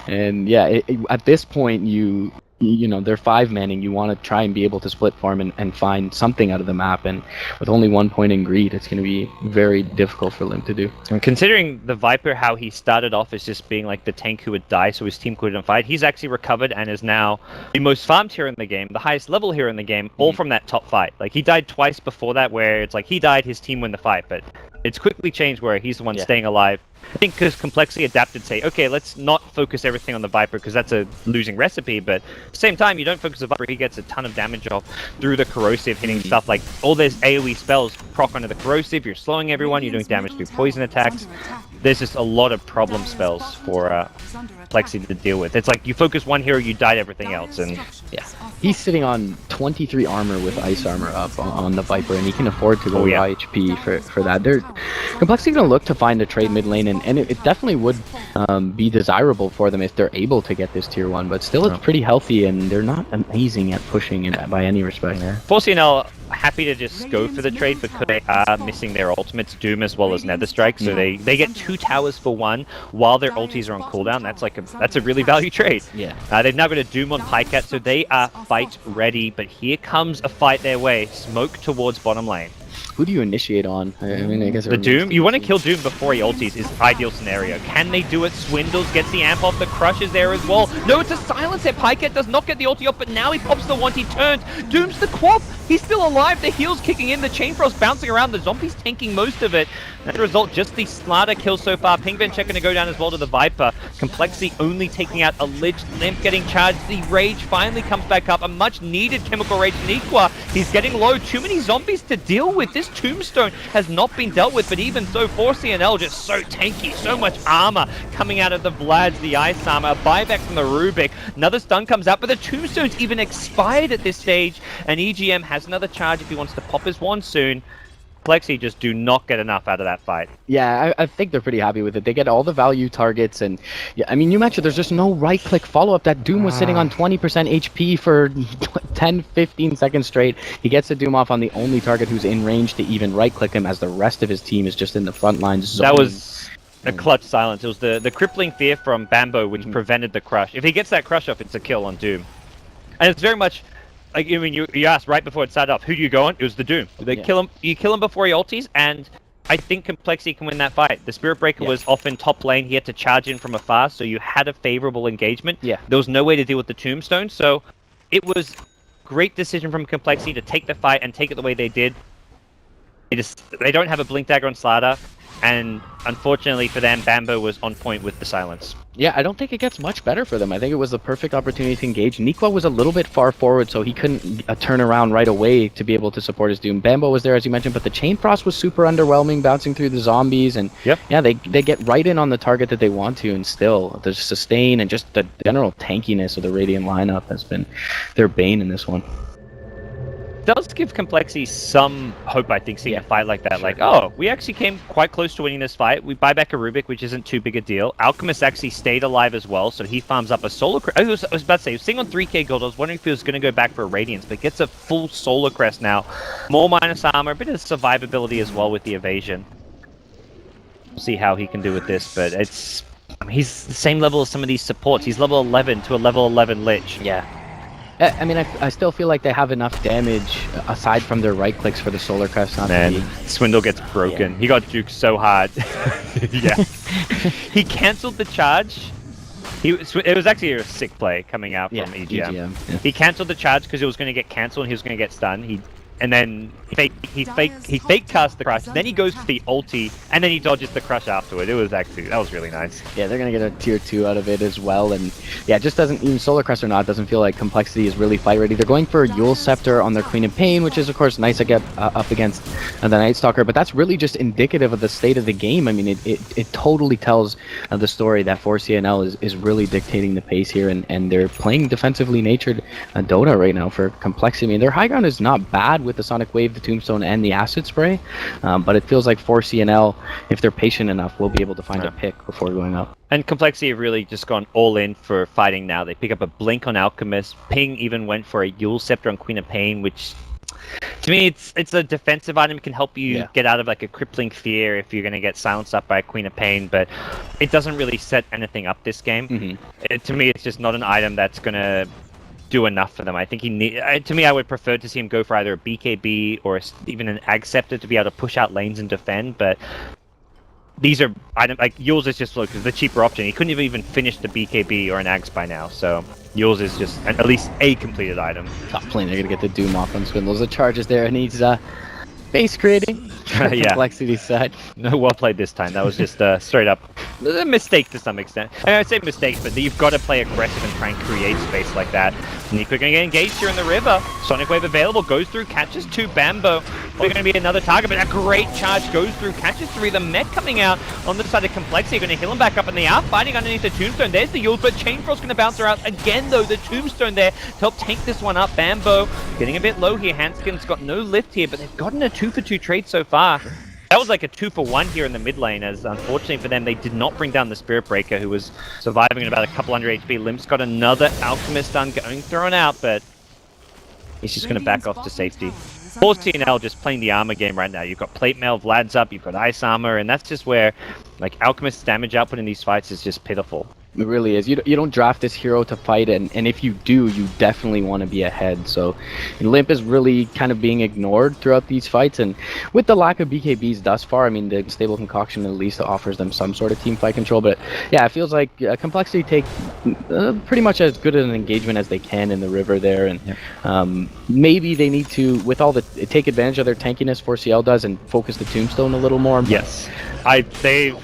B: And yeah, at this point, you know, they're 5-manning. You want to try and be able to split farm and find something out of the map. And with only 1 point in greed, it's going to be very difficult for Lim to do.
C: And considering the Viper, how he started off as just being like the tank who would die so his team couldn't fight, he's actually recovered and is now the most farmed hero in the game, the highest level hero in the game, all from that top fight. Like, he died twice before that, where it's like he died, his team won the fight, but it's quickly changed where he's the one staying alive. I think because compLexity adapted, say, okay, let's not focus everything on the Viper because that's a losing recipe, but at the same time, you don't focus on the Viper, he gets a ton of damage off through the corrosive, hitting stuff like all those AoE spells proc onto the corrosive, you're slowing everyone, you're doing damage through poison attacks. There's just a lot of problem spells for compLexity to deal with. It's like you focus one hero, you die to everything else, and
B: yeah. He's sitting on 23 armor with ice armor up on the Viper, and he can afford to go high HP for that. compLexity going to look to find a trade mid lane, and it definitely would be desirable for them if they're able to get this tier 1, but still it's pretty healthy, and they're not amazing at pushing it by any respect.
C: 4C&L happy to just go for the trade because they are missing their ultimates, Doom as well as Nether Strike, so they get 2 towers for 1 while their ultis are on cooldown. That's a really value trade.
B: Yeah.
C: They've now got a Doom on Pycat, so they are fight ready, but here comes a fight their way. Smoke towards bottom lane.
B: Who do you initiate on? I mean, I guess
C: the Doom? You want to kill Doom before he ultis is ideal scenario. Can they do it? Swindles gets the amp off. The Crush is there as well. No, it's a silence there. Pycat does not get the ulti off, but now he pops the one. He turns. Doom's the quap. He's still alive. The heal's kicking in. The Chain Frost bouncing around. The zombies tanking most of it. As a result, just the Slaughter kill so far. Pingven Check going to go down as well to the Viper. compLexity only taking out a Lich. Limp getting charged. The Rage finally comes back up. A much needed Chemical Rage. Nikwa, he's getting low. Too many zombies to deal with. This Tombstone has not been dealt with, but even so, 4C&L just so tanky, so much armor coming out of the Vlads, the Ice Armor, a buyback from the Rubik, another stun comes out, but the Tombstone's even expired at this stage, and EGM has another charge if he wants to pop his wand soon. compLexity just do not get enough out of that fight.
B: Yeah, I think they're pretty happy with it. They get all the value targets, and yeah, I mean, you mentioned there's just no right-click follow-up. That Doom was sitting on 20% HP for 10, 15 seconds straight. He gets the Doom off on the only target who's in range to even right-click him, as the rest of his team is just in the front lines.
C: That was a clutch silence. It was the crippling fear from Bambo, which prevented the Crush. If he gets that Crush off, it's a kill on Doom. And it's very much... Like, I mean, you asked right before it started off, who do you go on? It was the Doom. They kill him. You kill him before he ultis, and I think compLexity can win that fight. The Spirit Breaker was often top lane. He had to charge in from afar, so you had a favorable engagement.
B: Yeah.
C: There was no way to deal with the Tombstone, so it was great decision from compLexity to take the fight and take it the way they did. They don't have a Blink Dagger on Slaughter, and unfortunately for them, Bambo was on point with the silence.
B: Yeah, I don't think it gets much better for them. I think it was the perfect opportunity to engage. Nikwa was a little bit far forward, so he couldn't turn around right away to be able to support his Doom. Bambo was there, as you mentioned, but the Chain Frost was super underwhelming, bouncing through the zombies, and yeah, they get right in on the target that they want to, and still, the sustain and just the general tankiness of the Radiant lineup has been their bane in this one.
C: Does give compLexity some hope, I think, seeing a fight like that. Sure. Like, oh, we actually came quite close to winning this fight. We buy back a Rubik, which isn't too big a deal. Alchemist actually stayed alive as well, so he farms up a Solar Crest. I was about to say, he was sitting on 3k gold. I was wondering if he was going to go back for a Radiance, but gets a full Solar Crest now. More minus armor, a bit of survivability as well with the evasion. We'll see how he can do with this, but it's... I mean, he's the same level as some of these supports. He's level 11 to a level 11 Lich.
B: Yeah. I mean, I still feel like they have enough damage aside from their right clicks for the Solar Crest not to be...
C: Swindle gets broken. He got juked so hard. Yeah. He cancelled the charge It was actually a sick play coming out from EGM.
B: Yeah.
C: He cancelled the charge because it was going to get cancelled and he was going to get stunned. And then he fake cast the crush, then he goes for the ulti, and then he dodges the crush afterward. That was really nice.
B: Yeah, they're gonna get a tier 2 out of it as well, and yeah, it just doesn't, even Solar Crest or not, doesn't feel like compLexity is really fight ready. They're going for a Yule Scepter on their Queen of Pain, which is of course nice to get up against the Night Stalker, but that's really just indicative of the state of the game. I mean, it totally tells the story that 4C&L is really dictating the pace here, and they're playing defensively natured Dota right now for compLexity. I mean, their high ground is not bad with the Sonic Wave, the Tombstone, and the Acid Spray, but it feels like 4C&L, if they're patient enough, will be able to find a pick before going up.
C: And compLexity have really just gone all in for fighting now. They pick up a Blink on Alchemist. Ping even went for a Yule Scepter on Queen of Pain, which to me it's a defensive item. It can help you get out of like a crippling fear if you're going to get silenced up by a Queen of Pain, but it doesn't really set anything up this game. To me, it's just not an item that's going to do enough for them. I think to me, I would prefer to see him go for either a BKB or even an Ag Scepter to be able to push out lanes and defend, but these are like Yule's is just look, the cheaper option. He couldn't even finish the BKB or an Ags by now, so Yule's is just at least a completed item.
B: Top lane, they're gonna get the Doom off on Swindles. The charges there, and he's base creating. compLexity side.
C: No, well played this time. That was just straight up a mistake to some extent. I mean, I'd say mistake, but you've got to play aggressive and try and create space like that. Nico going to get engaged here in the river. Sonic Wave available, goes through, catches 2 Bambo. They're going to be another target, but a great charge goes through, catches 3. The mech coming out on the side of compLexity, going to heal him back up, and they are fighting underneath the Tombstone. There's the Yules, but Chainfrost's going to bounce her out again, though. The Tombstone there to help tank this one up. Bambo getting a bit low here. Hanskin's got no lift here, but they've gotten a 2-for-2 trade so far. That was like a 2-for-1 here in the mid lane, as unfortunately for them, they did not bring down the Spirit Breaker, who was surviving at about a couple hundred HP. Limp's got another Alchemist stun going thrown out, but he's just going to back off to safety. 4C&L just playing the armor game right now. You've got Plate Mail, Vlad's up, you've got Ice Armor, and that's just where like Alchemist's damage output in these fights is just pitiful.
B: It really is. You don't draft this hero to fight, and if you do, you definitely want to be ahead. So Limp is really kind of being ignored throughout these fights, and with the lack of BKBs thus far, I mean, the Stable Concoction at least offers them some sort of team fight control, but yeah, it feels like compLexity take pretty much as good an engagement as they can in the river there, and maybe they need to, with all the, take advantage of their tankiness 4CL does and focus the Tombstone a little more.
C: Yes. I feel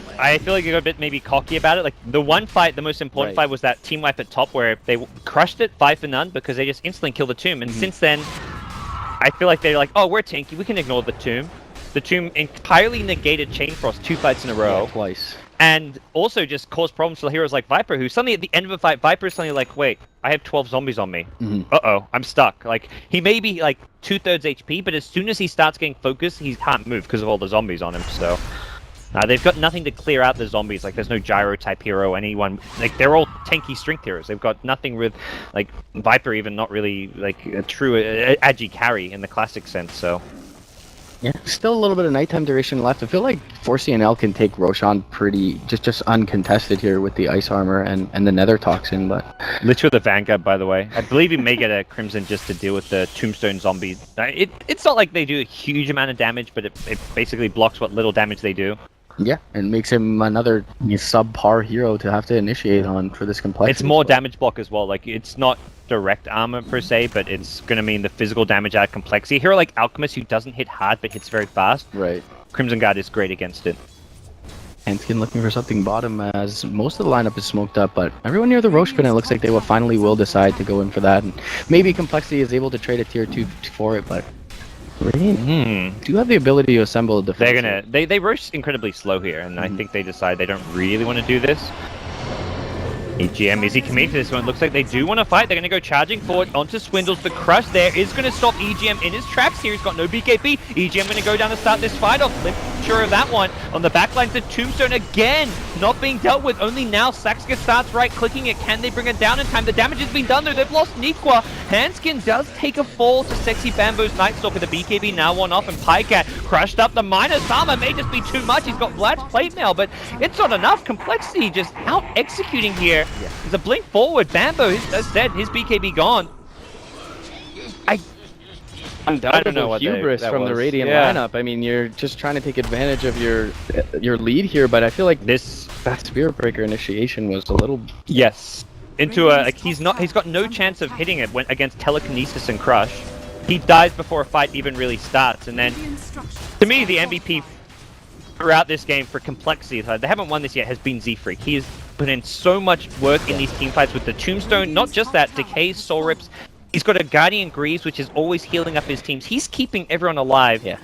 C: like they got a bit maybe cocky about it. Like the one fight, the most important fight was that team wipe at top where they crushed it 5-0 because they just instantly killed the Tomb. And since then, I feel like they're like, oh, we're tanky, we can ignore the Tomb. The Tomb entirely negated Chainfrost 2 fights in a row.
B: Yeah, twice.
C: And also just caused problems for heroes like Viper, who suddenly at the end of a fight, Viper is suddenly like, wait, I have 12 zombies on me. Uh-oh, I'm stuck. Like, he may be like 2/3 HP, but as soon as he starts getting focused, he can't move because of all the zombies on him, so... they've got nothing to clear out the zombies. Like, there's no gyro type hero, anyone. Like, they're all tanky strength heroes. They've got nothing with, like, Viper even not really, like, a true agi carry in the classic sense, so.
B: Yeah, still a little bit of nighttime duration left. I feel like 4C&L can take Roshan pretty, just uncontested here with the Ice Armor and the Nether Toxin, but...
C: Literally the Vanguard, by the way. I believe he may get a Crimson just to deal with the Tombstone zombies. It's not like they do a huge amount of damage, but it basically blocks what little damage they do.
B: Yeah, and makes him another subpar hero to have to initiate on for this compLexity.
C: It's more damage block as well. Like, it's not direct armor per se, but it's going to mean the physical damage out of compLexity. A hero like Alchemist, who doesn't hit hard but hits very fast.
B: Right.
C: Crimson Guard is great against it.
B: Hanskin looking for something bottom as most of the lineup is smoked up, but everyone near the Roche pin, it looks like they will decide to go in for that. And maybe compLexity is able to trade a tier 2 for it, but... Radiant do have the ability to assemble a defense.
C: They're gonna they rush incredibly slow here, and I think they decide they don't really want to do this. EGM, is he committing to this one? Looks like they do want to fight. They're going to go charging forward onto Swindles. The crush there is going to stop EGM in his tracks here. He's got no BKB. EGM going to go down to start this fight off. Limp, sure of that one. On the backline, the Tombstone again not being dealt with. Only now Saxka starts right-clicking it. Can they bring it down in time? The damage has been done though. They've lost Nikwa. Hanskin does take a fall to Sexy Bambo's Nightstalker. The BKB now one off, and Pycat crushed up. The minus armor may just be too much. He's got Vlad's plate mail, but it's not enough. compLexity just out-executing here. Yeah. There's a blink forward. Bambo, as said, his BKB gone. I don't know what
B: hubris from the Radiant lineup. I mean, you're just trying to take advantage of your lead here, but I feel like
C: this
B: That Spirit Breaker initiation was a little...
C: Yes. Into a... Like, he's got no chance of hitting it when against Telekinesis and Crush. He dies before a fight even really starts, and then... To me, the MVP throughout this game for complexity, they haven't won this yet, has been Z-Freak. He has put in so much work in these team fights with the Tombstone. Not just that, Decays, Soul Rips. He's got a Guardian Greaves, which is always healing up his teams. He's keeping everyone alive.
B: Yeah.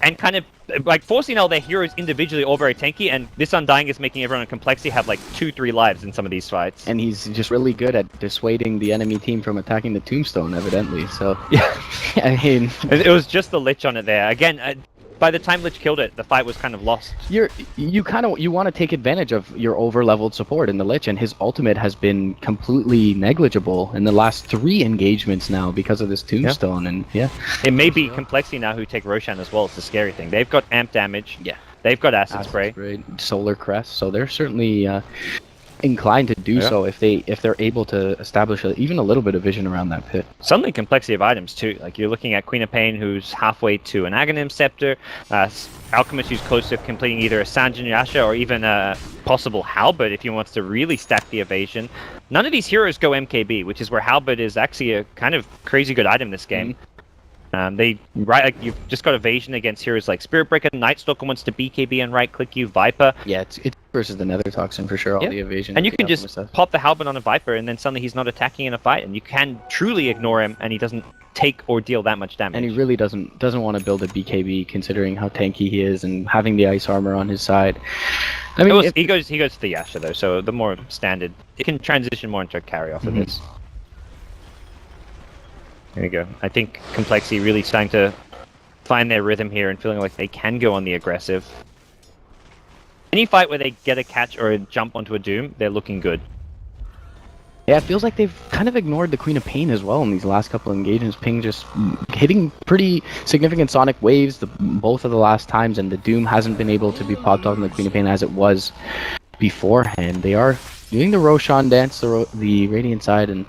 C: And kind of, like, 4C&L, their heroes individually all very tanky, and this Undying is making everyone in complexity have, like, 2-3 lives in some of these fights.
B: And he's just really good at dissuading the enemy team from attacking the Tombstone, evidently, so... Yeah, I mean...
C: It was just the Lich on it there. Again, by the time Lich killed it, the fight was kind of lost.
B: You want to take advantage of your over-leveled support in the Lich, and his ultimate has been completely negligible in the last 3 engagements now because of this Tombstone, and yeah.
C: It may be Complexity now who take Roshan as well. It's the scary thing. They've got amp damage.
B: Yeah.
C: They've got Acid Spray.
B: Solar Crest, so they're certainly inclined to do so if they're able to establish even a little bit of vision around that pit.
C: Suddenly complexity of items too. Like you're looking at Queen of Pain, who's halfway to an Aghanim Scepter, Alchemist, who's close to completing either a Sanjin or even a possible Halberd if he wants to really stack the evasion. None of these heroes go MKB, which is where Halberd is actually a kind of crazy good item this game. You've just got evasion against heroes like Spirit Breaker, Night Stalker wants to BKB and right click you, Viper.
B: Yeah, it's versus the Nether Toxin for sure, all the evasion.
C: And you can just pop the Halberd on a Viper and then suddenly he's not attacking in a fight, and you can truly ignore him and he doesn't take or deal that much damage.
B: And he really doesn't want to build a BKB considering how tanky he is and having the ice armor on his side. I mean,
C: he goes to the Yasha though, so the more standard, it can transition more into a carry off of this. There you go. I think Complexity really starting to find their rhythm here and feeling like they can go on the aggressive. Any fight where they get a catch or a jump onto a Doom, they're looking good.
B: Yeah, it feels like they've kind of ignored the Queen of Pain as well in these last couple of engagements. Ping just hitting pretty significant sonic waves both of the last times, and the Doom hasn't been able to be popped off on the Queen of Pain as it was beforehand. They are doing the Roshan dance, the Radiant side, and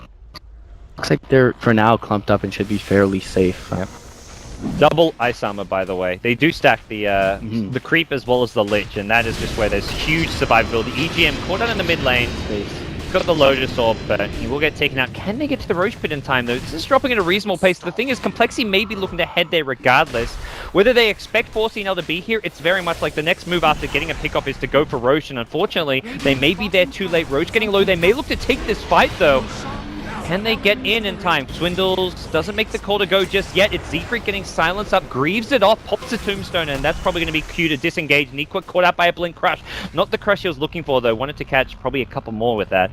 B: looks like they're, for now, clumped up and should be fairly safe.
C: Double ice armor, by the way. They do stack the creep as well as the Lich, and that is just where there's huge survivability. EGM caught out in the mid lane. Got the Lotus Orb, but he will get taken out. Can they get to the Roche Pit in time, though? This is dropping at a reasonable pace. The thing is, Complexity may be looking to head there regardless. Whether they expect 4C&L to be here, it's very much like the next move after getting a pick-off is to go for Roche, and unfortunately, they may be there too late. Roche getting low. They may look to take this fight, though. Can they get in time? Swindles doesn't make the call to go just yet. It's Z-Freak getting silence up, grieves it off, pops a Tombstone, and that's probably going to be Q to disengage. Nequa caught out by a Blink Crush. Not the Crush he was looking for, though. Wanted to catch probably a couple more with that.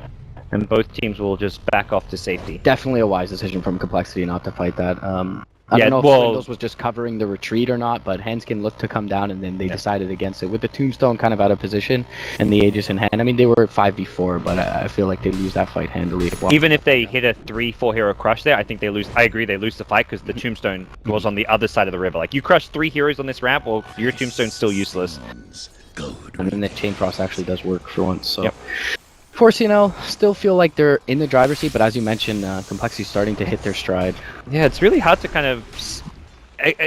C: And both teams will just back off to safety.
B: Definitely a wise decision from Complexity not to fight that. I don't know if Swindles was just covering the retreat or not, but Henskin looked to come down and then they decided against it. With the Tombstone kind of out of position and the Aegis in hand, I mean, they were 5v4, but I feel like they lose that fight handily.
C: Even if they hit a 3-4 hero crush there, I think they lose. I agree, they lose the fight because the Tombstone was on the other side of the river. Like, you crush 3 heroes on this ramp, well, your Tombstone's still useless.
B: And then the Chain Frost actually does work for once, so... 4C&L still feel like they're in the driver's seat, but as you mentioned, Complexity's starting to hit their stride.
C: Yeah, it's really hard to kind of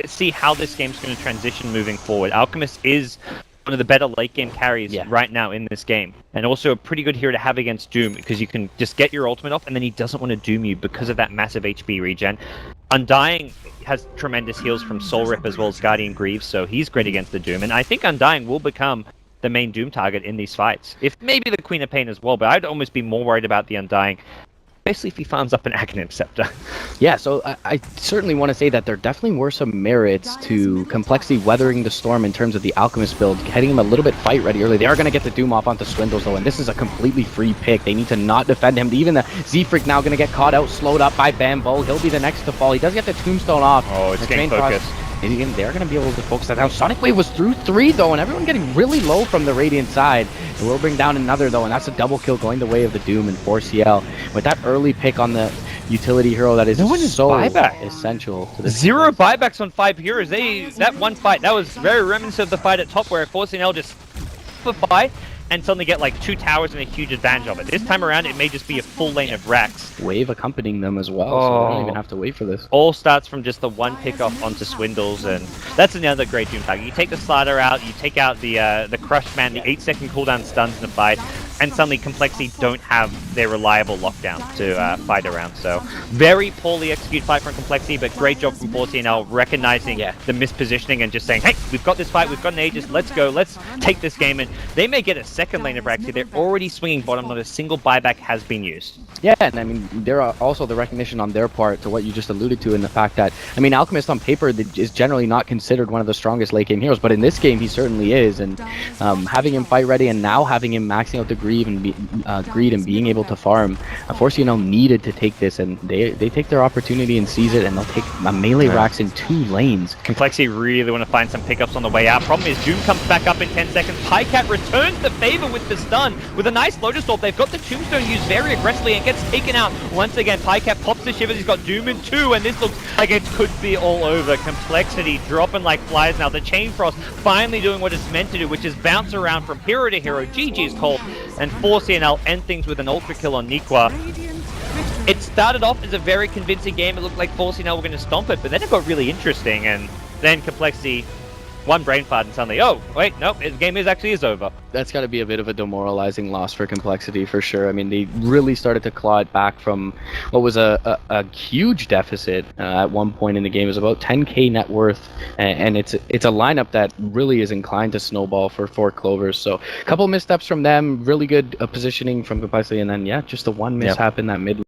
C: see how this game's going to transition moving forward. Alchemist is one of the better late game carries right now in this game, and also a pretty good hero to have against Doom because you can just get your ultimate off and then he doesn't want to Doom you because of that massive HP regen. Undying has tremendous heals from Soul Rip as well as Guardian Greaves, so he's great against the Doom, and I think Undying will become the main Doom target in these fights. If maybe the Queen of Pain as well, but I'd almost be more worried about the Undying, especially if he farms up an Aghanim Scepter.
B: Yeah, so I certainly want to say that there definitely were some merits to Complexity weathering the storm in terms of the Alchemist build, getting him a little bit fight ready early. They are going to get the Doom off onto Swindles though, and this is a completely free pick. They need to not defend him. Even the Z-Freak now going to get caught out, slowed up by Bambo. He'll be the next to fall. He does get the Tombstone off.
C: Oh, it's getting focused.
B: They're going to be able to focus that down. Sonic Wave was through 3 though, and everyone getting really low from the Radiant side. It will bring down another though, and that's a double kill going the way of the Doom and 4CL. With that early pick on the utility hero that is so essential to this.
C: 0 buybacks on 5 heroes. That one fight, that was very reminiscent of the fight at top where 4CL just for fight. and suddenly get like 2 towers and a huge advantage of it. This time around, it may just be a full lane of racks.
B: Wave accompanying them as well, so they don't even have to wait for this.
C: All starts from just the one pick-off onto Swindles, and that's another great Doom target. You take the slider out, you take out the Crush Man, the 8-second cooldown stuns in the fight, and suddenly Complexity don't have their reliable lockdown to fight around. So very poorly executed fight from Complexity, but great job from 4C&L recognizing the mispositioning and just saying, hey, we've got this fight, we've got an Aegis, let's go, let's take this game. And they may get a second lane of racks here. They're already swinging bottom, not a single buyback has been used.
B: Yeah, and I mean, there are also the recognition on their part to what you just alluded to in the fact that, I mean, Alchemist on paper is generally not considered one of the strongest late game heroes, but in this game he certainly is, and having him fight ready and now having him maxing out the greed and being able to farm, 4C&L needed to take this, and they take their opportunity and seize it, and they'll take melee racks in 2 lanes.
C: Complexity really want to find some pickups on the way out. Problem is Doom comes back up in 10 seconds. Pycat returns the favor with the stun. With a nice Lotus Orb, they've got the Tombstone used very aggressively and gets taken out. Once again, Pycat pops the shivers. He's got Doom in 2, and this looks like it could be all over. Complexity dropping like flies now. The Chain Frost finally doing what it's meant to do, which is bounce around from hero to hero. GG's called, and 4C&L end things with an ultra kill on Nikwa. It started off as a very convincing game. It looked like 4C&L were going to stomp it, but then it got really interesting, and then Complexity one brain fart and suddenly, oh, wait, nope, the game actually is over.
B: That's got to be a bit of a demoralizing loss for Complexity for sure. I mean, they really started to claw it back from what was a huge deficit at one point in the game. It was about 10k net worth, and it's a lineup that really is inclined to snowball for Clovers. So a couple missteps from them, really good positioning from Complexity, and then just the one mishap in that mid